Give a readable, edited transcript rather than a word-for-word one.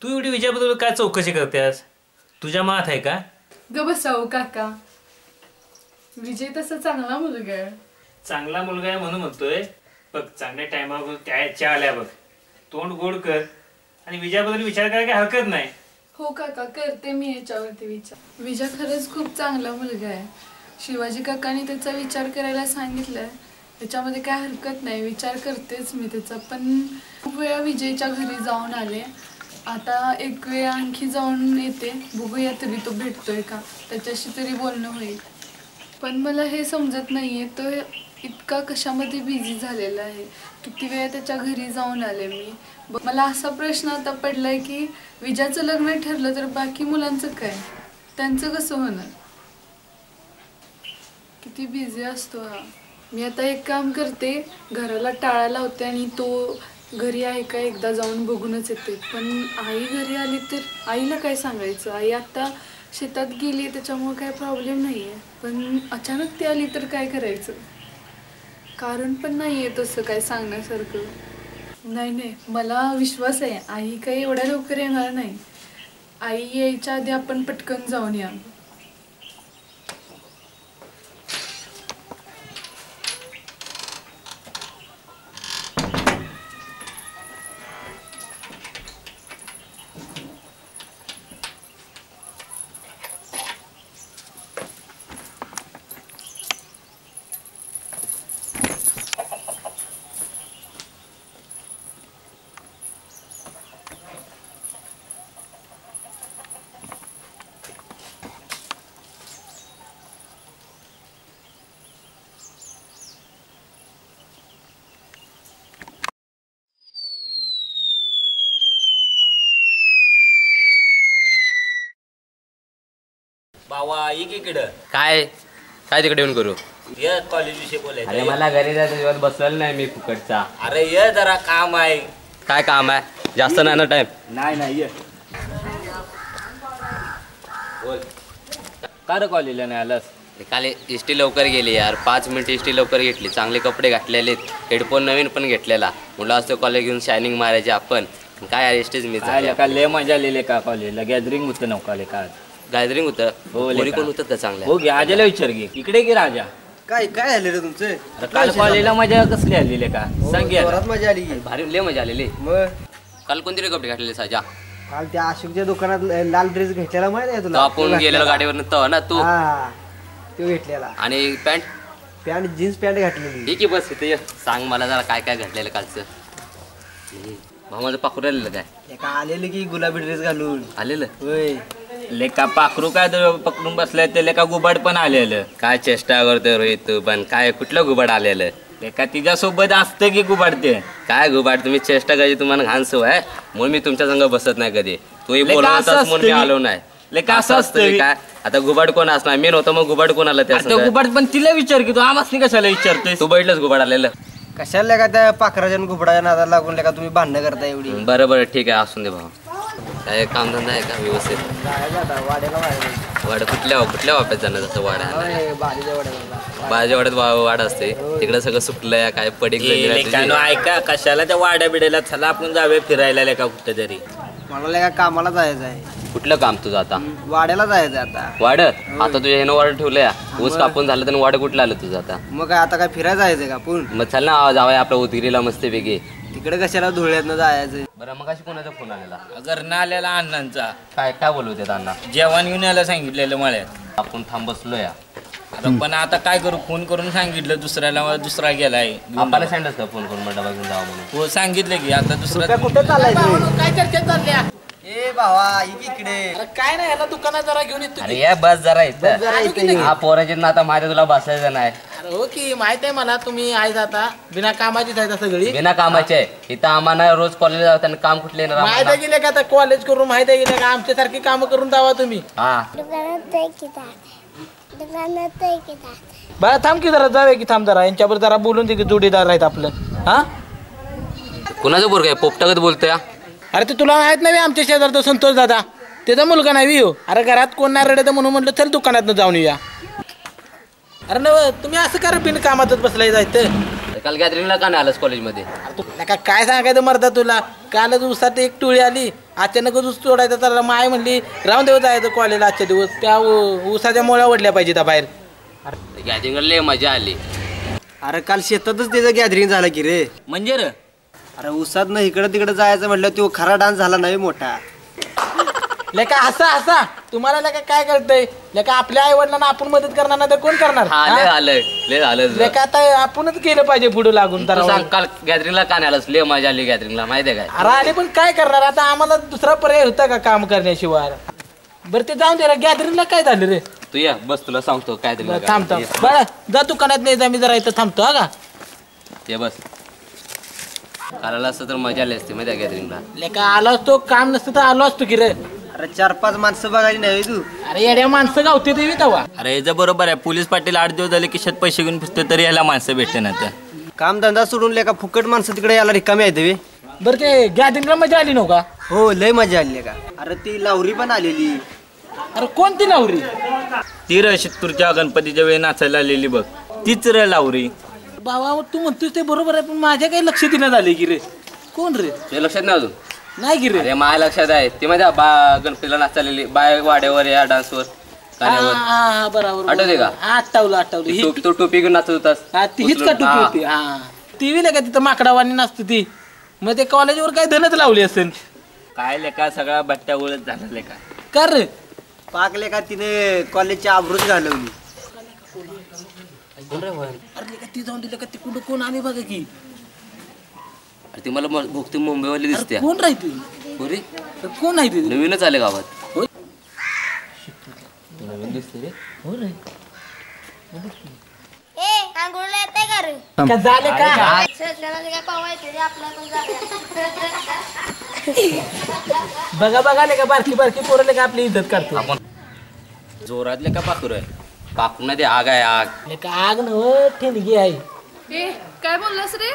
तू एवढी विजयाबद्दल काय चौकशी करतेस? तुझ्या मनात आहे का? ग बसाव काका, विजय तसा चांगला मुलगा आहे. चांगला मुलगा आहे म्हणून म्हणतोय. बघ चांगल्या टायमावर त्या आल्या बघ, तोंड गोड कर आणि विजयाबद्दल विचार करायला काही हरकत नाही. हो काका, करते मी याच्यावरती विचार. विजय खरंच खूप चांगला मुलगा आहे. शिवाजी काकांनी त्याचा विचार करायला सांगितलाय, त्याच्यामध्ये काय हरकत नाही. विचार करतेच मी त्याचा. पण खूप वेळा विजयच्या घरी जाऊन आले, आता एक वेळ आणखी जाऊन येते, बघूया तरी तो भेटतोय का, त्याच्याशी तरी बोलणं होईल. पण मला हे समजत नाहीये तो इतका कशामध्ये बिझी झालेला आहे. किती वेळा त्याच्या घरी जाऊन आले मी. मला असा प्रश्न आता पडलाय की विजयाचं लग्न ठरलं तर बाकी मुलांचं काय, त्यांचं कसं होणार? किती बिझी असतो हा. मी आता एक काम करते, घराला टाळा लावते आणि तो घरी आहे का एकदा जाऊन बघूनच येते. पण आई घरी आली तर आईला काय सांगायचं? आई आता शेतात गेली, त्याच्यामुळे काय प्रॉब्लेम नाही आहे. पण अचानक ती आली तर काय करायचं? कारण पण नाही आहे तसं काय सांगण्यासारखं. नाही, मला विश्वास आहे आई काही एवढ्या लवकर येणार नाही. आई यायच्या आधी आपण पटकन जाऊन या. बावा एक इकडं काय काय तिकडे येऊन करू? ये कॉलेज विषयी बोलायचं. अरे मला घरी जायचं, बसलेलं नाही मी फुकटचा. अरे ये जरा काम आहे. काय काम आहे? जास्त नाही ना टाइम. नाही ये बोल. का रे कॉलेजला नाही आलास? काल इष्टी लवकर गेली यार, 5 मिनिट इष्टी लवकर घेतली. चांगले कपडे घातलेले, हेडफोन नवीन पण घेतलेला. मुलं असतो कॉलेज घेऊन शायनिंग मारायचे आपण. काय यार इष्टीच मी का लय मजा आलेली का कॉलेजला? गॅदरिंग होतं नव्हतं का? गॅदरिंग होतं. कोणी कोण होतं का चांगलं? हो घे राजाला विचार घे. इकडे घे राजा. काय काय झाले रे तुमचे? काल कॉलेजला मजा कसली आलेली का सांग घे. मजा आली. भारी लय मजा आलेली. मग काल कोणतरी कपडे घातलेले साजा? काल त्या अशोकच्या दुकानात लाल ड्रेस घेतलेला माहिती आहे तुला? आपण गेलेलो गाडीवर तो ना तू. तो घेतलेला. आणि पॅन्ट जीन्स पॅन्ट घातलेली. ठीक आहे बस इथे सांग मला जरा काय काय घडलेलं कालचं. भाऊ माझं पाखरू आलेलं काय? एका आलेलं की गुलाबी ड्रेस घालून आलेलं होय. लेका पाखरू काय पकडून बसलाय ते लेका गुबाड पण आलेलं. काय चेष्टा करतोय रोहित तू पण? काय कुठलं घुबाड आलेलं? लेका तिच्यासोबत असतं की गुबाड ते? काय घुबाड? तुम्ही चेष्टा करायची तुम्हाला घाण सवय आहे म्हणून मी तुमच्या संग बसत नाही कधी. तूही लेका बोलत असं होतास म्हणून मी असतं आलो नाही. लेका असं असतं काय? आता घुबाड कोण असणार? मी नव्हतं मग घुबाड कोण आलं? त्या आता गुबाड पण तिला विचार की तू आम्हाला कशाला विचारतोय? तू बैठलंच घुबाड आलेलं. कशाला का त्या पाखराच्या घुबडाच्या नादाला लागून का तुम्ही भांडणं करता एवढी? बरं बरं ठीक आहे असून दे भाऊ. काय कामधंदा आहे का व्यवस्थित? वाड्याला वाड कुठल्या वाप्यात जाणार तसं वाड्या? बाजूच्या वाड्यात वाड असते तिकडे सगळं सुकलंय काय पडीक ऐका कशाला त्या वाड्या बिड्याला चला आपण जाऊया फिरायला लेका कुठे तरी. मला कामाला जायचं आहे. कुठलं काम तुझं आता? वाड्याला जायचं आता. वाड आता तुझ्या ह्यानं वाड ठेवलंय. ऊस कापून झालं तर वाड कुठलं आलं तुझं आता? मग काय आता काय फिरायला जायचंय का आपण? मग चल ना जाऊया आपल्या उदगिरीला मस्तपैकी. तिकडे कशाला धुळ्यातनं जायचं? बरं मग अशी कोणाचा फोन आलेला? घरनं आलेला अण्णांचा. काय बोलवते त्यांना? जेवण घेऊन यायला सांगितलेलं मळ्यात. आपण थांब बसलो या. पण आता काय करू? फोन करून सांगितलं दुसरा गेलाय. आपल्याला सांगितलं का फोन करून डबा घेऊन जावा म्हणून? हो सांगितलं की आता दुसरा कुठे चालायचं? काय चर्चा चालल्या? ए भावा इकडे काय नाही, याला दुकानात जरा घेऊन येतो. अरे या बस जरा इथं. हा पोराचे ना आता माझ्या तुला बसायचं नाही. हो की माहित आहे मला, तुम्ही आहे आता बिना कामाचीच आहे सगळी. बिना कामाचे आहे इथं. आम्हाला रोज कॉलेज जाताना काम कुठले माहित आहे गेले का? आता कॉलेज करून माहित आहे गेले का? आमच्यासारखी काम करून जावा तुम्ही. हा बरं थांब की जरा, जाऊया की थांब जरा, यांच्यावर जरा बोलून दे की जोडीदार आहेत आपलं. हा कुणाचं पोरग आहे? पोपटागत बोलतोय. अरे ते तुला माहित नाही आमच्या शेजारचा संतोष दादा, त्याचा मुलगा नाही हो. अरे घरात कोण नाही रडत म्हणून म्हटलं चल दुकानात जाऊन येऊया. अरे नव तुम्ही असं करा बिन कामातच बसलाय जायचं. काल गॅदरिंगला का नाही आलास कॉलेजमध्ये? काय सांगायचं मर्दा तुला? कालच उसात एक टोळी आली अचानकच ऊस तोडायचा तर माय म्हणली राहून देऊ जायचं कॉलेजला आजच्या दिवस त्या ऊसाच्या मुळ्या ओढल्या पाहिजे त्या बाहेर. गॅदरिंगला लय मजा आली. अरे काल शेतातच त्याचं गॅदरिंग झालं की रे. म्हणजे रे अरे उसात न इकडं तिकडं जायचं म्हटलं तो खरा डान्स झाला नाही मोठा. लेका हसा तुम्हाला लेका काय कळतंय लेका आपल्या आई वडिलांना आपण मदत करणार ना तर कोण करणार. लय झालं लेका आता आपणच केलं पाहिजे पुढे लागून तर. काल गॅदरिंगला का नाही आलास? लय मजा आली गॅदरिंगला माहितीये काय. अरे आले पण काय करणार आता आम्हाला दुसरा पर्याय होता का काम करण्याशिवाय. बरं ते जाऊन दे गॅदरिंगला काय झालं रे. तू या बस तुला सांगतो काय थांबतो बरं जा दुकानात नाही जा मी जरा इथं थांबतो हा का. ते बस काला असतं तर मजा आली असते माहिती गॅदरिंगला. लेका आलो असतो काम नसतं तर आलो असतो की रे. अरे 4-5 माणसं बघायची नाही तू. अरे येड्या माणसं गावते ते तवा. अरे याचं बरोबर आहे. पोलीस पाटील 8 दिवस झाले खिशात पैसे घेऊन फिरतो तरी याला माणसं भेटते ना. तर काम धंदा सोडून लेका फुकट माणसं तिकडे यायला रिकामी आहेत. बरं ते गॅदरिंगला मजा आली नव्हता. हो लय मजा आली का. अरे ती लावरी पण आलेली. अरे कोणती लावरी. ती र शित्तूरच्या गणपतीच्या वेळी नाचायला आलेली बघ तीच र लावरी. बाबा तू म्हणतोस ते बरोबर आहे पण माझ्या काही लक्ष देण्यात आले की रे. कोण रे. तुझ्या लक्षात नाही अजून. नाही की रे. अरे माझ्या लक्षात आहे ते माझ्या गणपतीला नाचलेली बाय वाड्यावर या डान्सवर गाण्यावर. बरोबर आठवते का? आठवलं तू टोपी घेऊन नाचत होतास. हा तीच का टोपी होती. हा ती विले का तिथं माकडावानी नसते ती. मग ते कॉलेजवर काय धनच लावली असेल काय लेका सगळा बट्ट्या उलट झाला लेका. कर रे. पाक लेका तिने कॉलेजची आबरूच घालवली. अरे लेका ती जाऊन दिलं का ती कुठं कोण आम्ही बघा की. अरे ती मला भोगती मुंबईवाली दिसते. कोण राहते अरे कोण आहे ते. नवीनच आले गावात. नवीन दिसते रे. हो रे आंघोळला येते का रे. का झाले का. काय पावायचे रे आपल्या बघा लेका बारकी पोरं लेका आपली इज्जत करते. आपण जोरातले का पाखरू आहे. पाखरू नाही ते आग आहे आग. लेका आग नव ठेणगी आहे. ए काय बोललास रे.